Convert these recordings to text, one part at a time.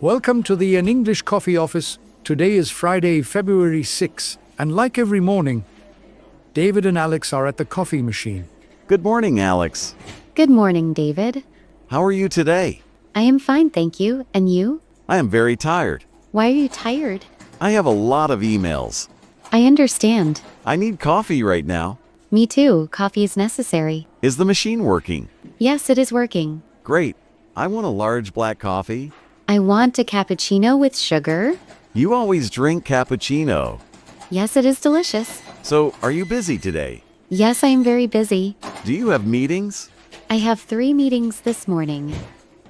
Welcome to the An English Coffee Office. Today is Friday, February 6, and like every morning, David and Alex are at the coffee machine. Good morning, Alex. Good morning, David. How are you today? I am fine, thank you. And you? I am very tired. Why are you tired? I have a lot of emails. I understand. I need coffee right now. Me too. Coffee is necessary. Is the machine working? Yes, it is working. Great. I want a large black coffee. I want a cappuccino with sugar. You always drink cappuccino. Yes, it is delicious. So, are you busy today? Yes, I am very busy. Do you have meetings? I have 3 meetings this morning.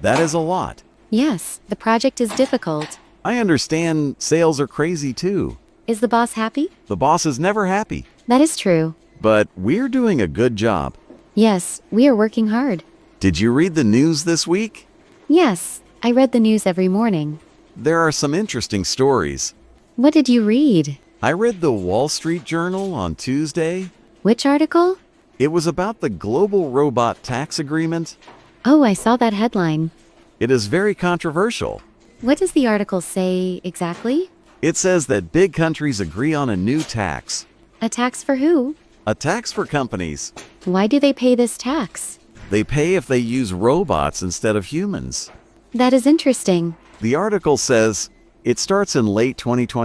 That is a lot. Yes, the project is difficult. I understand sales are crazy too. Is the boss happy? The boss is never happy. That is true. But we're doing a good job. Yes, we are working hard. Did you read the news this week? Yes, I read the news every morning. There are some interesting stories. What did you read? I read the Wall Street Journal on Tuesday. Which article? It was about the global robot tax agreement. Oh, I saw that headline. It is very controversial. What does the article say exactly? It says that big countries agree on a new tax. A tax for who? A tax for companies. Why do they pay this tax? They pay if they use robots instead of humans. That is interesting. The article says it starts in late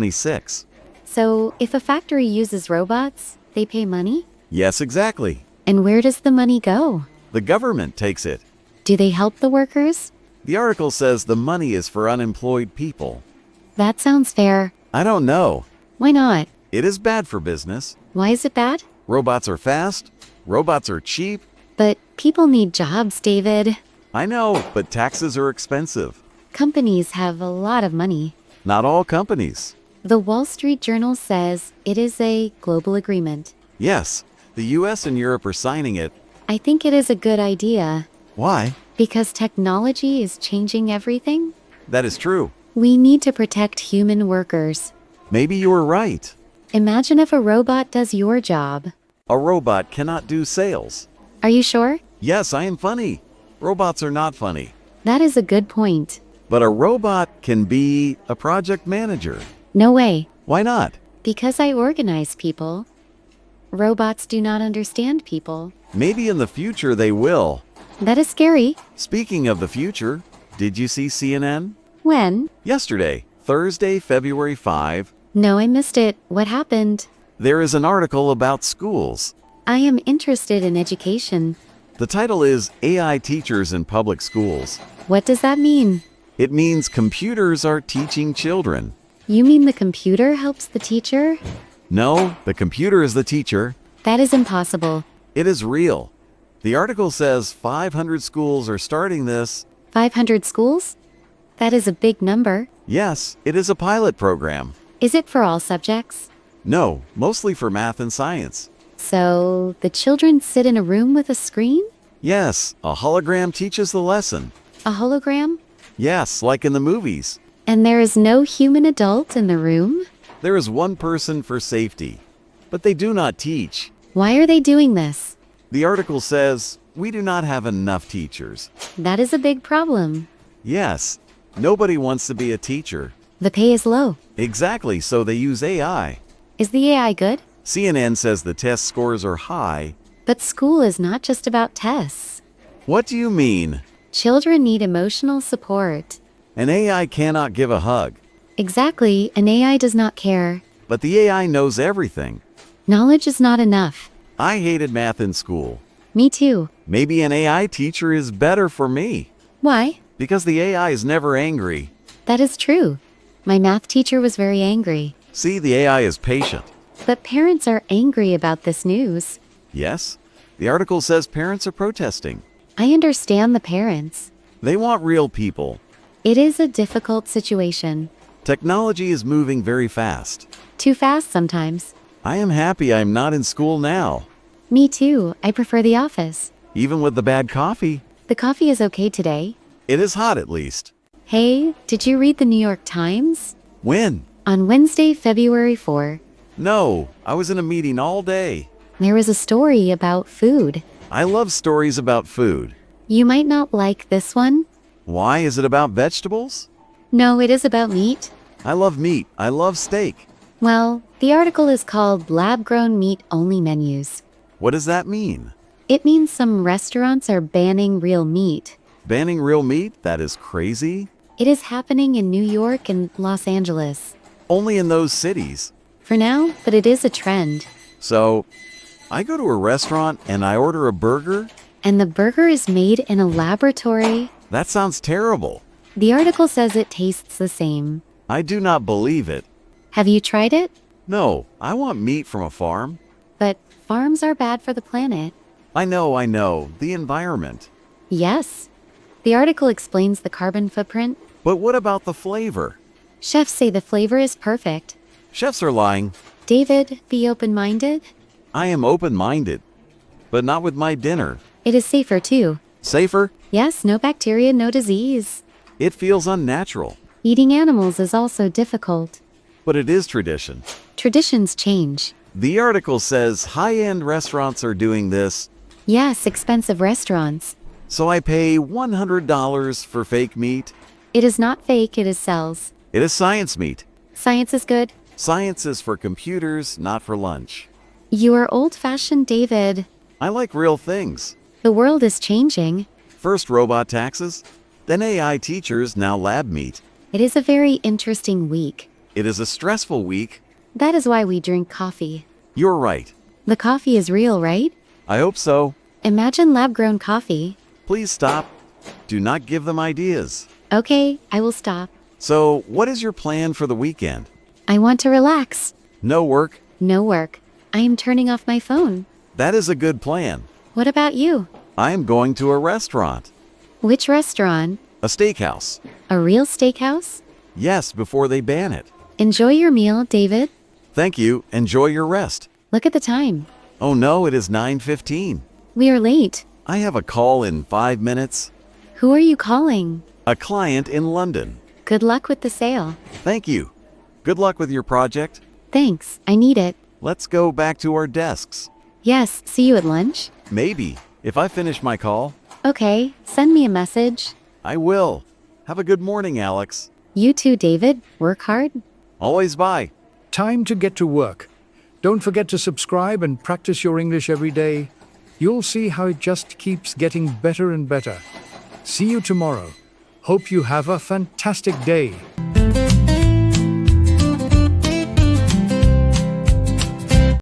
2026. So, if a factory uses robots, they pay money? Yes, exactly. And where does the money go? The government takes it. Do they help the workers? The article says the money is for unemployed people. That sounds fair. I don't know. Why not? It is bad for business. Why is it bad? Robots are fast. Robots are cheap. But people need jobs, David. I know, but taxes are expensive. Companies have a lot of money. Not all companies. The Wall Street Journal says it is a global agreement. Yes, the US and Europe are signing it. I think it is a good idea. Why? Because technology is changing everything. That is true. We need to protect human workers. Maybe you are right. Imagine if a robot does your job. A robot cannot do sales. Are you sure? Yes, I am funny. Robots are not funny. That is a good point. But a robot can be a project manager. No way. Why not? Because I organize people. Robots do not understand people. Maybe in the future they will. That is scary. Speaking of the future, did you see CNN? When? Yesterday, Thursday, February 5. No, I missed it. What happened? There is an article about schools. I am interested in education. The title is AI Teachers in Public Schools. What does that mean? It means computers are teaching children. You mean the computer helps the teacher? No, the computer is the teacher. That is impossible. It is real. The article says 500 schools are starting this. 500 schools? That is a big number. Yes, it is a pilot program. Is it for all subjects? No, mostly for math and science. So, the children sit in a room with a screen? Yes, a hologram teaches the lesson. A hologram? Yes, like in the movies. And there is no human adult in the room? There is one person for safety, but they do not teach. Why are they doing this? The article says, we do not have enough teachers. That is a big problem. Yes, nobody wants to be a teacher. The pay is low. Exactly, so they use AI. Is the AI good? CNN says the test scores are high. But school is not just about tests. What do you mean? Children need emotional support. An AI cannot give a hug, Exactly, an AI does not care. but the AI knows everything. Knowledge is not enough. I hated math in school. Me too. Maybe an AI teacher is better for me, Why? because the AI is never angry. That is true. My math teacher was very angry. See, the AI is patient. But parents are angry about this news. Yes, the article says parents are protesting. I understand the parents. They want real people. It is a difficult situation. Technology is moving very fast. Too fast sometimes. I am happy I'm not in school now. Me too. I prefer the office. Even with the bad coffee, The coffee is okay today. it is hot at least. Hey, did you read the New York Times? When? On Wednesday, February 4, No, I was in a meeting all day. there was a story about food. I love stories about food. You might not like this one. Why is it about vegetables? No, it is about meat. I love meat. I love steak. Well, the article is called Lab-Grown Meat Only Menus. What does that mean? It means some restaurants are banning real meat. Banning real meat? That is crazy. It is happening in New York and Los Angeles. Only in those cities. For now, but it is a trend. So, I go to a restaurant and I order a burger? And the burger is made in a laboratory. That sounds terrible. The article says it tastes the same. I do not believe it. Have you tried it? No, I want meat from a farm. But farms are bad for the planet. I know. The environment. Yes. The article explains the carbon footprint. But what about the flavor? Chefs say the flavor is perfect. Chefs are lying. David, be open-minded. I am open-minded. But not with my dinner. It is safer too. Safer? Yes, no bacteria, no disease. It feels unnatural. Eating animals is also difficult. But it is tradition. Traditions change. The article says high-end restaurants are doing this. Yes, expensive restaurants. So I pay $100 for fake meat. It is not fake, it is cells. It is science meat. Science is good. Science is for computers, not for lunch. You are old-fashioned, David. I like real things. The world is changing. First robot taxes, then AI teachers, now lab meat. It is a very interesting week. It is a stressful week. That is why we drink coffee. You're right. The coffee is real, right? I hope so. Imagine lab-grown coffee. Please stop. Do not give them ideas. Okay, I will stop. So, what is your plan for the weekend? I want to relax. No work? No work. I am turning off my phone. That is a good plan. What about you? I am going to a restaurant. Which restaurant? A steakhouse. A real steakhouse? Yes, before they ban it. Enjoy your meal, David. Thank you. Enjoy your rest. Look at the time. Oh no, it is 9:15. We are late. I have a call in 5 minutes. Who are you calling? A client in London. Good luck with the sale. Thank you. Good luck with your project. Thanks, I need it. Let's go back to our desks. Yes, see you at lunch? Maybe, if I finish my call. Okay, send me a message. I will. Have a good morning, Alex. You too, David. Work hard. Always bye. Time to get to work. Don't forget to subscribe and practice your English every day. You'll see how it just keeps getting better and better. See you tomorrow. Hope you have a fantastic day.